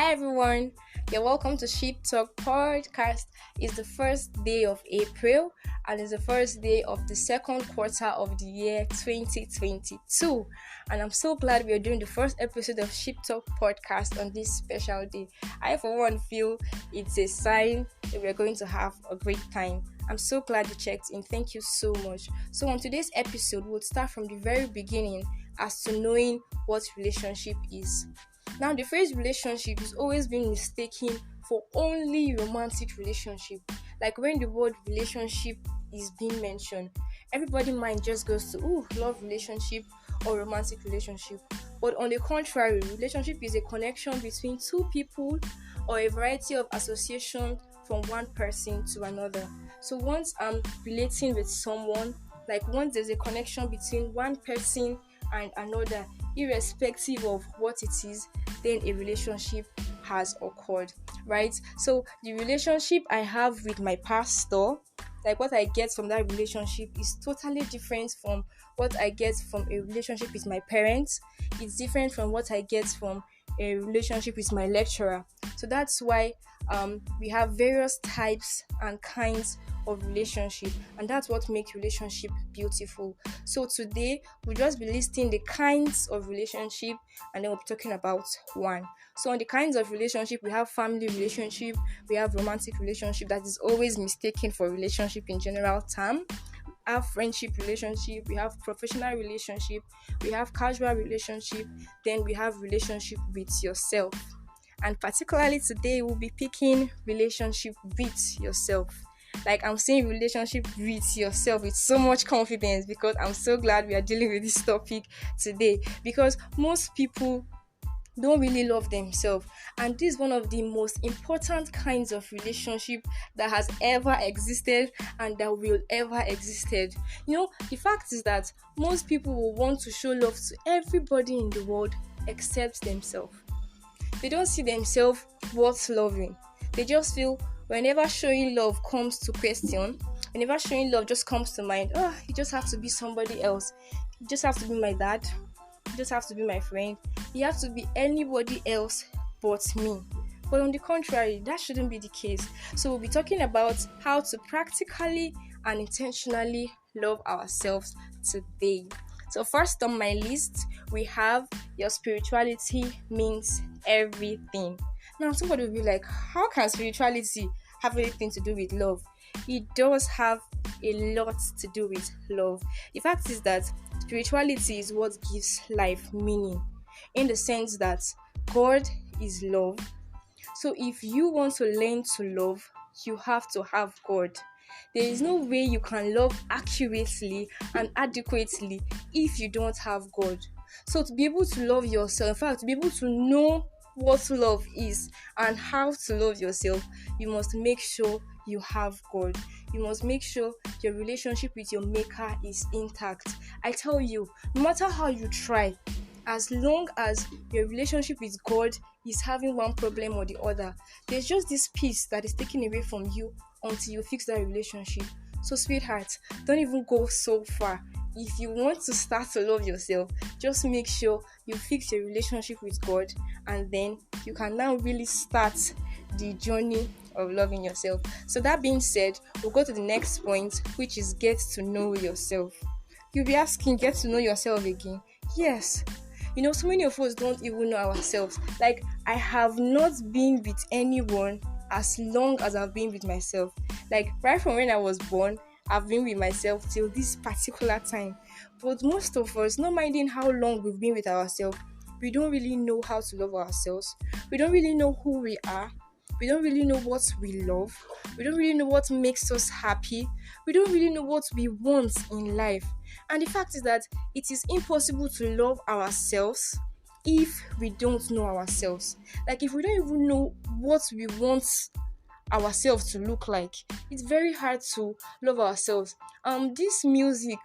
Hi everyone, you're welcome to Sheep Talk Podcast. It's the first day of April and it's the first day of the second quarter of the year 2022. And I'm so glad we are doing the first episode of Sheep Talk Podcast on this special day. I, for one, feel it's a sign that we're going to have a great time. I'm so glad you checked in. Thank you so much. So, on today's episode, we'll start from the very beginning as to knowing what relationship is. Now, the phrase relationship is always been mistaken for only romantic relationship. Like when the word relationship is being mentioned, everybody's mind just goes to love relationship or romantic relationship. But on the contrary, relationship is a connection between two people or a variety of association from one person to another. So once I'm relating with someone, like once there's a connection between one person and another, irrespective of what it is, then a relationship has occurred, right? So the relationship I have with my pastor, like what I get from that relationship, is totally different from what I get from a relationship with my parents. It's different from what I get from a relationship with my lecturer. So that's why we have various types and kinds of relationship, and that's what makes relationship beautiful. So today we'll just be listing the kinds of relationship, and then we'll be talking about one. So on the kinds of relationship, we have family relationship, we have romantic relationship that is always mistaken for relationship in general term. Have friendship relationship, we have professional relationship, we have casual relationship, then we have relationship with yourself. And particularly today we'll be picking relationship with yourself. Like I'm saying relationship with yourself with so much confidence because I'm so glad we are dealing with this topic today, because most people don't really love themselves, and this is one of the most important kinds of relationship that has ever existed and that will ever existed. The fact is that most people will want to show love to everybody in the world except themselves. They don't see themselves worth loving. They just feel whenever showing love comes to question, whenever showing love just comes to mind, you just have to be somebody else. You just have to be my dad. You just have to be my friend. You have to be anybody else but me. But on the contrary, that shouldn't be the case. So we'll be talking about how to practically and intentionally love ourselves today. So first on my list, we have your spirituality means everything. Now somebody will be like, how can spirituality have anything to do with love? It does have a lot to do with love. The fact is that spirituality is what gives life meaning, in the sense that God is love. So if you want to learn to love, you have to have God. There is no way you can love accurately and adequately if you don't have God. So to be able to love yourself, in fact, to be able to know what love is and how to love yourself, you must make sure you have God. You must make sure your relationship with your maker is intact. I tell you, no matter how you try, as long as your relationship with God is having one problem or the other, there's just this piece that is taken away from you until you fix that relationship. So sweetheart, don't even go so far. If you want to start to love yourself, just make sure you fix your relationship with God, and then you can now really start the journey of loving yourself. So that being said, we'll go to the next point, which is get to know yourself. You'll be asking, get to know yourself again? Yes. So many of us don't even know ourselves. Like, I have not been with anyone as long as I've been with myself. Like, right from when I was born, I've been with myself till this particular time. But most of us, not minding how long we've been with ourselves, we don't really know how to love ourselves. We don't really know who we are. We don't really know what we love. We don't really know what makes us happy. We don't really know what we want in life. And the fact is that it is impossible to love ourselves if we don't know ourselves. Like, if we don't even know what we want ourselves to look like, it's very hard to love ourselves. This movie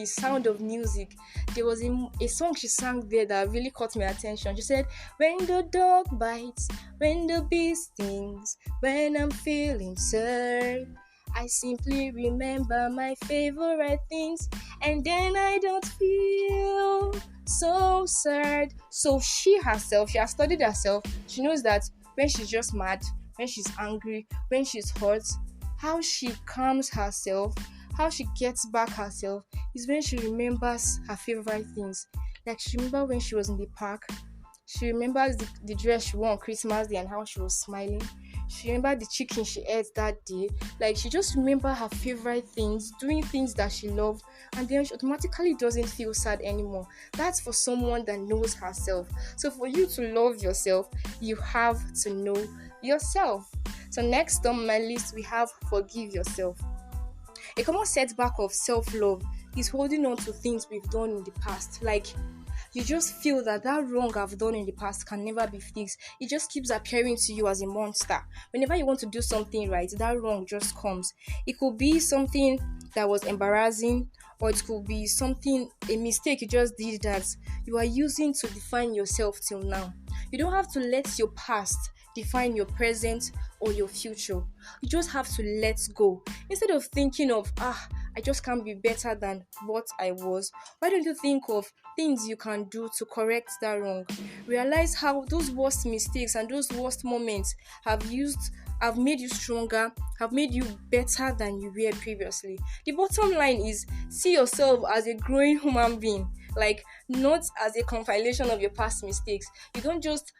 Sound of Music, there was a song she sang there that really caught my attention. She said, when the dog bites, when the bee stings, when I'm feeling sad, I simply remember my favorite things, and then I don't feel so sad. So she herself, she has studied herself. She knows that when she's just mad, when she's angry, when she's hurt, how she calms herself, how she gets back herself is when she remembers her favorite things. Like she remember when she was in the park. She remembers the dress she wore on Christmas Day and how she was smiling. She remembered the chicken she ate that day. Like she just remember her favorite things, doing things that she loved, and then she automatically doesn't feel sad anymore. That's for someone that knows herself. So for you to love yourself, you have to know yourself. So next on my list we have forgive yourself. A common setback of self-love is holding on to things we've done in the past. Like you just feel that wrong I've done in the past can never be fixed. It just keeps appearing to you as a monster. Whenever you want to do something right, that wrong just comes. It could be something that was embarrassing, or it could be a mistake you just did that you are using to define yourself till now. You don't have to let your past define your present or your future. You just have to let go. Instead of thinking of, I just can't be better than what I was, why don't you think of things you can do to correct that wrong? Realize how those worst mistakes and those worst moments have made you stronger, have made you better than you were previously. The bottom line is see yourself as a growing human being, like not as a compilation of your past mistakes. You don't just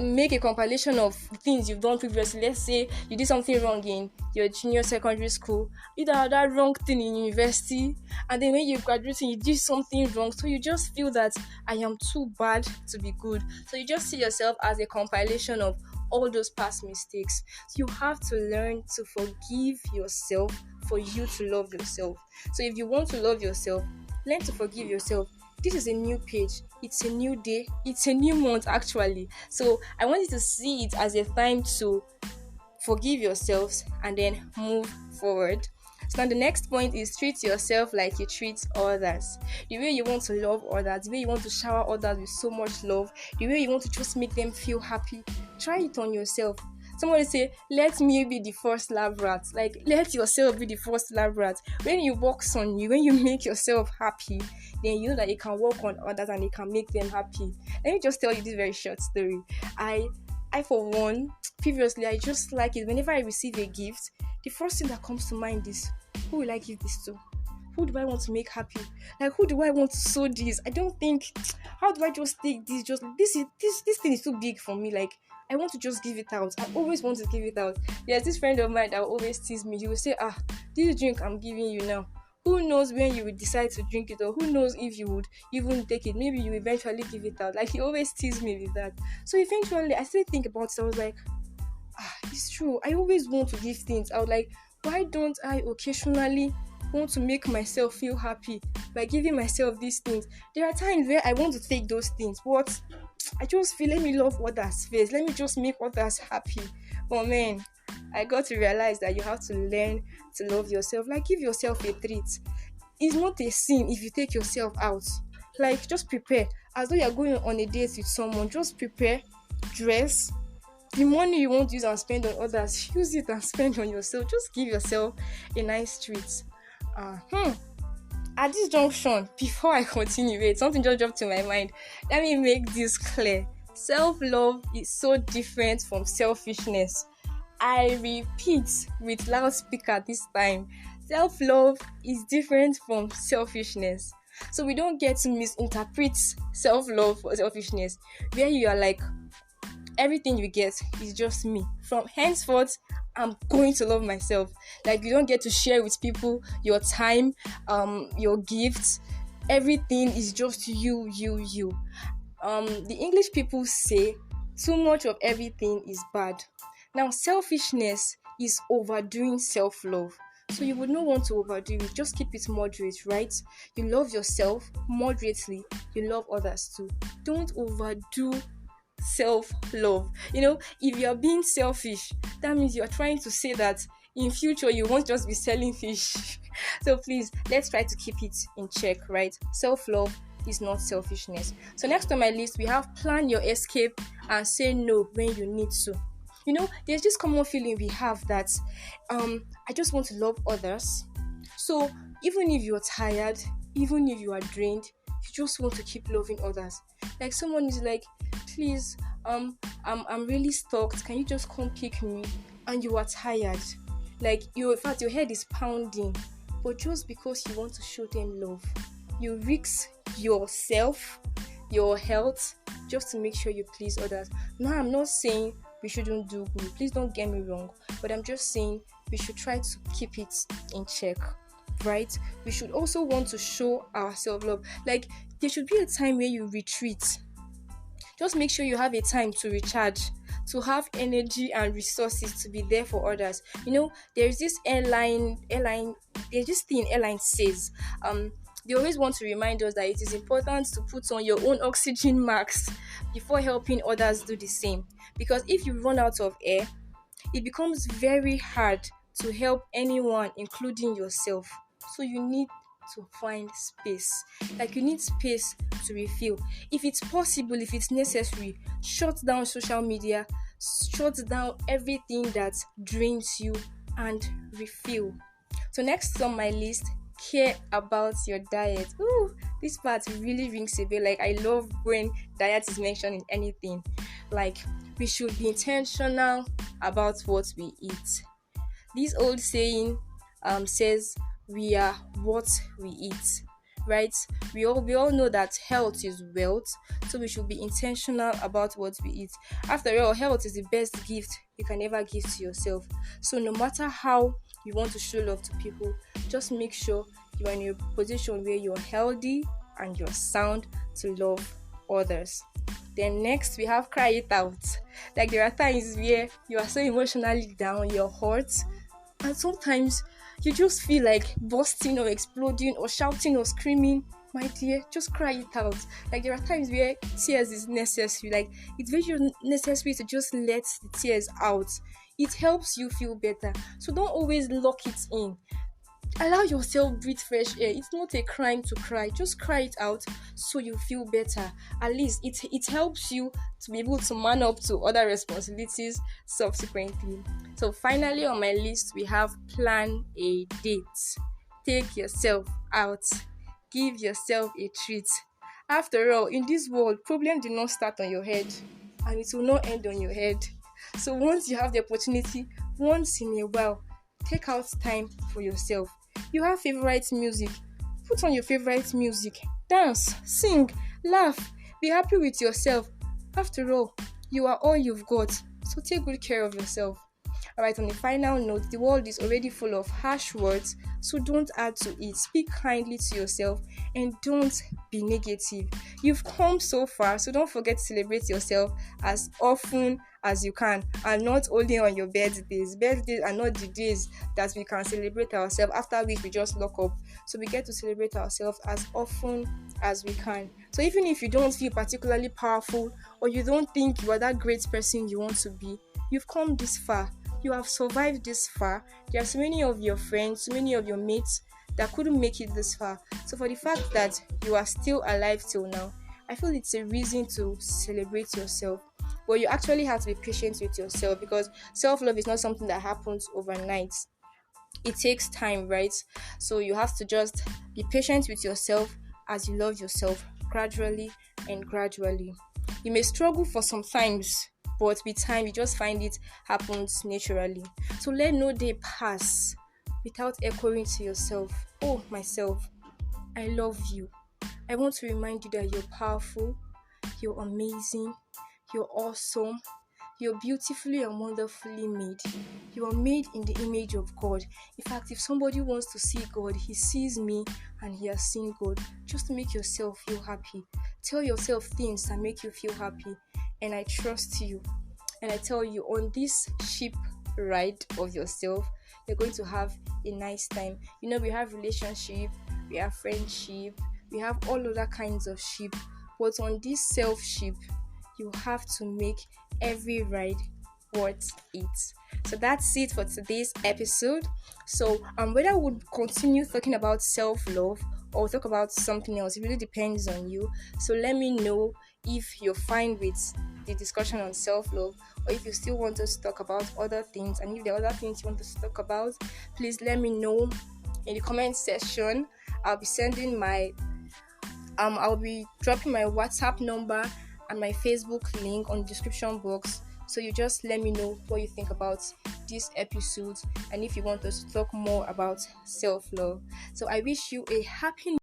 make a compilation of things you've done previously. Let's say you did something wrong in your junior secondary school, you did that wrong thing in university, and then when you're graduating you did something wrong, so you just feel that I am too bad to be good. So you just see yourself as a compilation of all those past mistakes. So you have to learn to forgive yourself for you to love yourself. So if you want to love yourself, learn to forgive yourself. This is a new page. It's a new day. It's a new month, actually. So I want you to see it as a time to forgive yourselves and then move forward. So now the next point is treat yourself like you treat others. The way you want to love others, the way you want to shower others with so much love, the way you want to just make them feel happy, try it on yourself. Somebody say, let me be the first lab rat. Like, let yourself be the first lab rat. When you works on you, when you make yourself happy, then you know that you can work on others and you can make them happy. Let me just tell you this very short story. I for one, previously, I just like it. Whenever I receive a gift, the first thing that comes to mind is, who will I give this to? Who do I want to make happy? Like, who do I want to sew this? I don't think, how do I just take this? Just this thing is too big for me. Like, I want to just give it out. I always want to give it out. There's this friend of mine that will always tease me. He will say, this drink I'm giving you now, who knows when you will decide to drink it, or who knows if you would even take it. Maybe you eventually give it out. Like, he always tease me with that. So eventually I still think about it. I was like, it's true. I always want to give things. I was like, why don't I occasionally want to make myself feel happy by giving myself these things? There are times where I want to take those things, but I just feel, let me love others first. Let me just make others happy. But man, I got to realize that you have to learn to love yourself. Like, give yourself a treat. It's not a sin if you take yourself out. Like, just prepare. As though you're going on a date with someone, just prepare, dress. The money you won't use and spend on others, use it and spend on yourself. Just give yourself a nice treat. At this junction, before I continue, something just dropped to my mind. Let me make this clear. Self-love is so different from selfishness. I repeat with loudspeaker this time. Self-love is different from selfishness. So we don't get to misinterpret self-love for selfishness, where you are like, everything you get is just me. From henceforth, I'm going to love myself. Like, you don't get to share with people your time, your gifts. Everything is just you. The English people say too much of everything is bad. Now, selfishness is overdoing self-love. So you would not want to overdo it. Just keep it moderate, right? You love yourself moderately. You love others too. Don't overdo self-love. If you're being selfish, that means you're trying to say that in future you won't just be selling fish. So please, let's try to keep it in check, right? Self-love is not selfishness. So next on my list, we have plan your escape and say no when you need to. There's this common feeling we have that I just want to love others. So even if you're tired, even if you are drained, you just want to keep loving others. Like someone is like, please, I'm really stuck. Can you just come pick me? And you are tired. Like in fact, your head is pounding. But just because you want to show them love, you risk yourself, your health, just to make sure you please others. Now, I'm not saying we shouldn't do good. Please don't get me wrong. But I'm just saying we should try to keep it in check, right? We should also want to show our self-love. Like, there should be a time where you retreat. Just make sure you have a time to recharge, to have energy and resources to be there for others. There's this there's this thing airline says, they always want to remind us that it is important to put on your own oxygen mask before helping others do the same. Because if you run out of air, it becomes very hard to help anyone, including yourself. So you need to find space. Like, you need space to refill. If it's possible, if it's necessary, shut down social media, shut down everything that drains you, and refill. So next on my list, care about your diet. Ooh, this part really rings a bell. Like, I love when diet is mentioned in anything. Like, we should be intentional about what we eat. This old saying says we are what we eat, right? We all know that health is wealth, so we should be intentional about what we eat. After all, health is the best gift you can ever give to yourself. So no matter how you want to show love to people, just make sure you are in a position where you're healthy and you're sound to love others. Then next we have cry it out. Like, there are times where you are so emotionally down, you're hurt, and sometimes you just feel like bursting or exploding or shouting or screaming. My dear, just cry it out. Like, there are times where tears is necessary. Like, it's very necessary to just let the tears out. It helps you feel better. So don't always lock it in. Allow yourself breathe fresh air. It's not a crime to cry. Just cry it out so you feel better. At least it helps you to be able to man up to other responsibilities subsequently. So finally on my list, we have plan a date. Take yourself out. Give yourself a treat. After all, in this world, problems do not start on your head and it will not end on your head. So once you have the opportunity, once in a while, take out time for yourself. You have favorite music, put on your favorite music, dance, sing, laugh, be happy with yourself. After all, you are all you've got, so take good care of yourself. Alright, on the final note, the world is already full of harsh words, so don't add to it. Speak kindly to yourself and don't be negative. You've come so far, so don't forget to celebrate yourself as often as you can, and not only on your birthdays. Birthdays are not the days that we can celebrate ourselves, after which we just lock up. So we get to celebrate ourselves as often as we can. So even if you don't feel particularly powerful, or you don't think you are that great person you want to be, you've come this far. You have survived this far. There are so many of your friends, so many of your mates that couldn't make it this far. So for the fact that you are still alive till now, I feel it's a reason to celebrate yourself. But you actually have to be patient with yourself, because self-love is not something that happens overnight. It takes time, right? So you have to just be patient with yourself as you love yourself gradually and gradually. You may struggle for some times, but with time you just find it happens naturally. So let no day pass without echoing to yourself, oh myself, I love you. I want to remind you that you're powerful, you're amazing, you're awesome, you're beautifully and wonderfully made. You are made in the image of God. In fact, if somebody wants to see God, he sees me and he has seen God. Just make yourself feel happy. Tell yourself things that make you feel happy. And I trust you. And I tell you, on this ship ride of yourself, you're going to have a nice time. We have relationship, we have friendship, we have all other kinds of ship. But on this self ship, you have to make every ride worth it. So that's it for today's episode. So whether I would continue talking about self-love or talk about something else, it really depends on you. So let me know if you're fine with the discussion on self-love, or if you still want us to talk about other things. And if there are other things you want us to talk about, please let me know in the comment section. I'll be sending my I'll be dropping my WhatsApp number and my Facebook link on the description box. So you just let me know what you think about this episode and if you want us to talk more about self-love. So I wish you a happy